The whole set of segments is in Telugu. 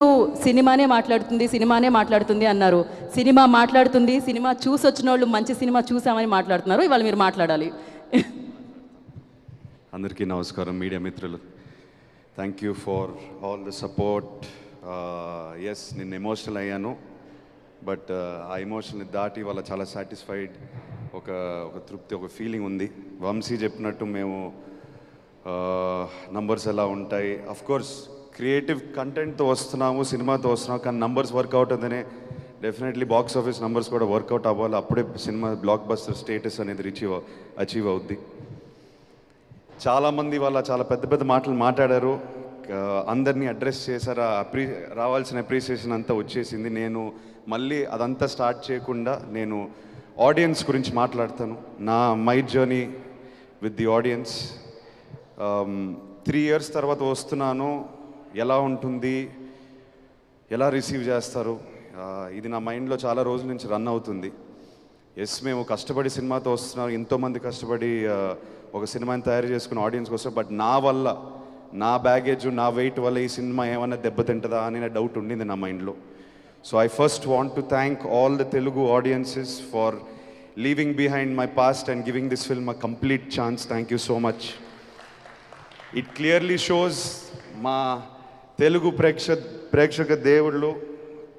సినిమానే మాట్లాడుతుంది సినిమానే మాట్లాడుతుంది అన్నారు. సినిమా మాట్లాడుతుంది, సినిమా చూసి వచ్చిన వాళ్ళు మంచి సినిమా చూసామని మాట్లాడుతున్నారు. ఇవాళ మీరు మాట్లాడాలి. అందరికీ నమస్కారం, మీడియా మిత్రులు. Thank you for all the support. Yes, నేను ఎమోషనల్ అయ్యాను, బట్ ఆ ఎమోషన్ని దాటి వాళ్ళ చాలా సాటిస్ఫైడ్, ఒక తృప్తి, ఒక ఫీలింగ్ ఉంది. వంశీ చెప్పినట్టు మేము నంబర్స్ ఎలా ఉంటాయి, అఫ్కోర్స్ క్రియేటివ్ కంటెంట్తో వస్తున్నాము, సినిమాతో వస్తున్నాము, కానీ నంబర్స్ వర్కౌట్ అవుతుందనే డెఫినెట్లీ బాక్స్ ఆఫీస్ నంబర్స్ కూడా వర్కౌట్ అవ్వాలి. అప్పుడే సినిమా బ్లాక్ బస్టర్ స్టేటస్ అనేది అచీవ్ అవుద్ది. చాలామంది వాళ్ళ చాలా పెద్ద పెద్ద మాటలు మాట్లాడారు, అందరినీ అడ్రస్ చేశారు. రావాల్సిన అప్రిసియేషన్ అంతా వచ్చేసింది. నేను మళ్ళీ అదంతా స్టార్ట్ చేయకుండా నేను ఆడియన్స్ గురించి మాట్లాడతాను. My journey with the audience. 3 years తర్వాత వస్తున్నాను, ఎలా ఉంటుంది, ఎలా రిసీవ్ చేస్తారు, ఇది నా మైండ్లో చాలా రోజుల నుంచి రన్ అవుతుంది. ఎస్, మేము కష్టపడి సినిమాతో వస్తున్నాం, ఎంతోమంది కష్టపడి ఒక సినిమాని తయారు చేసుకుని ఆడియన్స్కి వస్తాం. బట్ నా వల్ల, నా బ్యాగేజ్, నా వెయిట్ వల్ల ఈ సినిమా ఏమైనా దెబ్బతింటుందా అనే డౌట్ ఉండింది నా మైండ్లో. So I first want to thank all the Telugu audiences for leaving behind my past and giving this film a complete chance. Thank you so much. It clearly shows మా తెలుగు ప్రేక్షక దేవుళ్ళు,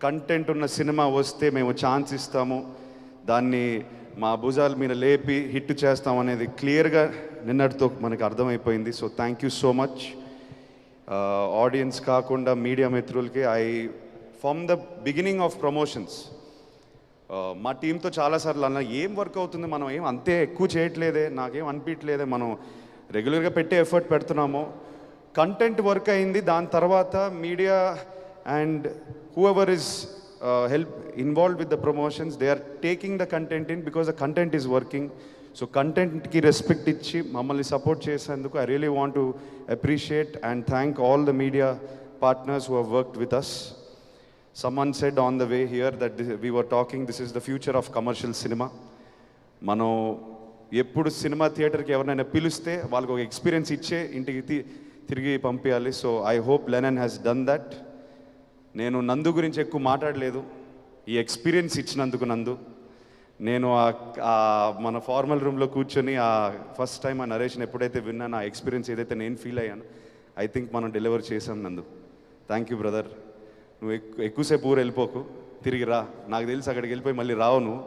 కంటెంట్ ఉన్న సినిమా వస్తే మేము ఛాన్స్ ఇస్తాము, దాన్ని మా భుజాల మీద లేపి హిట్ చేస్తాం అనేది క్లియర్గా నిన్నటితో మనకు అర్థమైపోయింది. So thank you so much. Audience కాకుండా మీడియా మిత్రులకి from the beginning of promotions మా టీంతో చాలాసార్లు అన్న, ఏం వర్క్ అవుతుంది, మనం ఏం అంతే ఎక్కువ చేయట్లేదే, నాకేం అనిపించలేదే, మనం రెగ్యులర్గా పెట్టే ఎఫర్ట్ పెడుతున్నాము, కంటెంట్ వర్క్ అయింది. దాని తర్వాత media and whoever is involved with the promotions, they are taking the content in because the content is working. So content ki respect ichi mammalni support chesanduku I really want to appreciate and thank all the media partners who have worked with us. Someone said on the way here that we were talking, this is the future of commercial cinema. మనం ఎప్పుడు సినిమా థియేటర్కి ఎవరైనా పిలిస్తే వాళ్ళకి ఒక ఎక్స్పీరియన్స్ ఇచ్చే ఇంటికి తిరిగి పంపించాలి. So I hope Lennon has done that. నేను నందు గురించి ఎక్కువ మాట్లాడలేదు, ఈ ఎక్స్పీరియన్స్ ఇచ్చినందుకు నందు. నేను మన ఫార్మల్ రూమ్లో కూర్చొని ఫస్ట్ టైం ఆ నరేషన్ ఎప్పుడైతే విన్నాను, ఆ ఎక్స్పీరియన్స్ ఏదైతే నేను ఫీల్ అయ్యాను, ఐ థింక్ మనం డెలివర్ చేసాం నందు. Thank you brother. నువ్వు ఎక్కువసేపు ఊరు వెళ్ళిపోకు, తిరిగి రా. నాకు తెలిసి అక్కడికి వెళ్ళిపోయి మళ్ళీ రావు,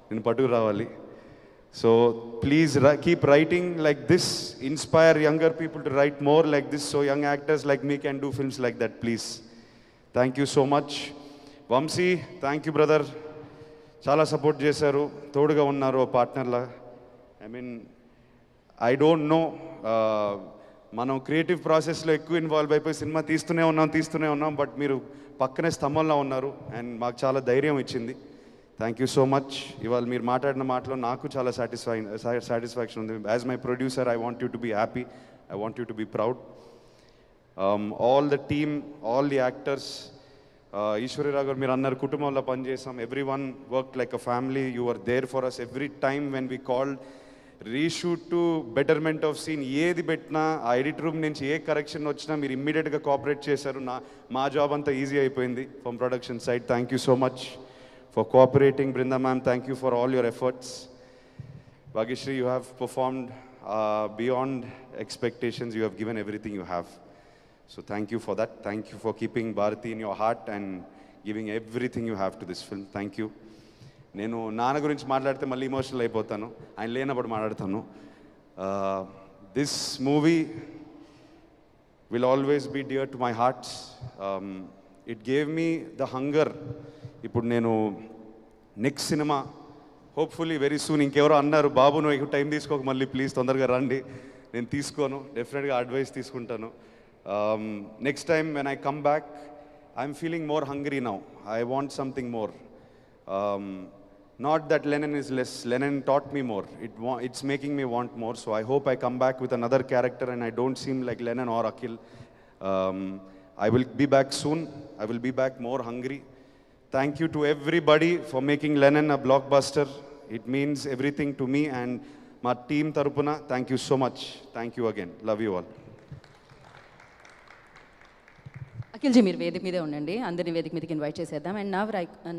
నేను పట్టుకు రావాలి. So please keep writing like this, inspire younger people to write more like this, so young actors like me can do films like that, please. Thank you so much. Vamshi, thank you brother. చాలా సపోర్ట్ చేశారు, తోడుగా ఉన్నారు పార్ట్నర్లా. ఐ డోంట్ నో, మనం క్రియేటివ్ ప్రాసెస్లో ఎక్కువ ఇన్వాల్వ్ అయిపోయి సినిమా తీస్తూనే ఉన్నాం, బట్ మీరు పక్కనే స్తంభంలో ఉన్నారు అండ్ మాకు చాలా ధైర్యం ఇచ్చింది. Thank you so much. ఇవాళ మీరు మాట్లాడిన మాటలో నాకు చాలా సాటిస్ఫాక్షన్ ఉంది. As my producer, I want you to be happy, I want you to be proud. All the team, all the actors, Eshwari Rao గారు మీరు అన్నారు కుటుంబంలో పనిచేసాం, every one work like a family. You are there for us every time when we called, reshoot to betterment of scene, ఏది పెట్టినా ఆ ఎడిట్ రూమ్ నుంచి ఏ కరెక్షన్ వచ్చినా మీరు ఇమ్మీడియట్గా కోఆపరేట్ చేశారు. మా జాబ్ అంతా ఈజీ అయిపోయింది from production side. Thank you so much for cooperating. Brinda ma'am, thank you for all your efforts. Bhagyashree, you have performed beyond expectations. You have given everything you have. So thank you for that. Thank you for keeping Bharati in your heart and giving everything you have to this film. Thank you. నేను నాన్న గురించి మాట్లాడితే మళ్ళీ ఇమోషనల్ అయిపోతాను, ఆయన లేనప్పుడు మాట్లాడతాను. This movie will always be dear to my heart. It gave me the hunger. ఇప్పుడు నేను next cinema hopefully very soon, ఇంకెవరో అన్నారు బాబు నువ్వు ఎక్కువ టైం తీసుకోక మళ్ళీ ప్లీజ్ తొందరగా రండి. నేను తీసుకోను, డెఫినెట్గా అడ్వైస్ తీసుకుంటాను. Next time when I come back, I'm feeling more hungry now. I want something more. Not that Lennon is less, Lennon taught me more. It's making me want more. So I hope I come back with another character and I don't seem like Lennon or Akhil. I will be back soon. I will be back more hungry. Thank you to everybody for making Lennon a blockbuster. It means everything to me and my team tarupuna. Thank you so much. Thank you again. Love you all. అఖిల్జీ మీరు వేదిక మీదే ఉండండి, అందరినీ వేదిక మీదకి ఇన్వైట్ చేసేద్దాం. And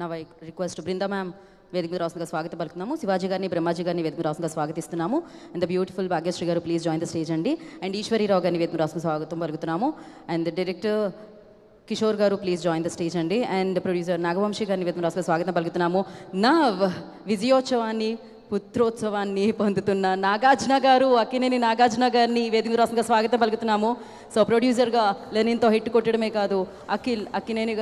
now I request Brinda ma'am వేదిక మీద రాసుగా స్వాగతం పలుకుతున్నాము. శివాజీ గారిని, బ్రహ్మాజీ గారిని వేదిక మీద రాసుగా స్వాగతిస్తున్నాము. అండ్ ద బ్యూటిఫుల్ భాగ్యశ్రీ గారు ప్లీజ్ జాయిన్ ద స్టేజ్ అండి. అండ్ ఈశ్వరీరావు గారిని వేదిక మీద రాసుగా స్వాగతం పలుకుతున్నాము. అండ్ ద డైరెక్టర్ కిషోర్ గారు ప్లీజ్ జాయిన్ ద స్టేజ్ అండి. అండ్ ప్రొడ్యూసర్ నాగవంశీ గారిని వేదిక మీద రాసుగా స్వాగతం పలుకుతున్నాము. నవ్ విజయోత్సవాన్ని, పుత్రోత్సవాన్ని పొందుతున్న నాగార్జున గారు, అక్కినేని నాగార్జున గారిని వేదిక రాష్ట్రంగా స్వాగతం పలుకుతున్నాము. సో ప్రొడ్యూసర్గా లెనిన్తో హిట్ కొట్టడమే కాదు, అక్కినేని